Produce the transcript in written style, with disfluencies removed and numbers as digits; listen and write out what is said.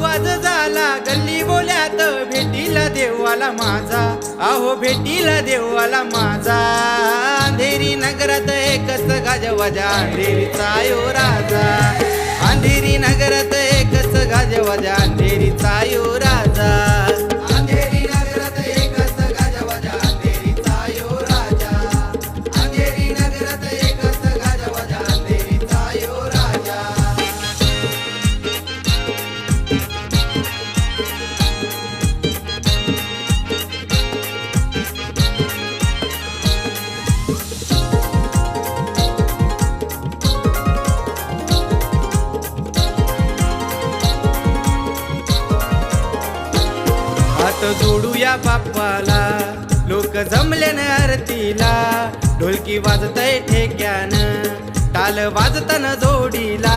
आवाज झाला गल्ली बोल्यात, भेटीला देवाला माझा, अहो भेटीला देवाला माझा. अंधेरी नगरात एकच गाजवाजा, अंधेरीचा यो राजा. अंधेरी नगरात एकच गाजवाजा, अंधेरीचा यो राजा. अंधेरी नगरात एकच गाजवाजा, अंधेरीचा यो राजा. अंधेरी नगरात एकच गाजवाजा, अंधेरीचा यो राजा. हात जोडूया बाप्पाला, लोक जमले न आरतीला. ढोलकी वाजतय ठेक्यानं, टाल वाजताना जोडीला.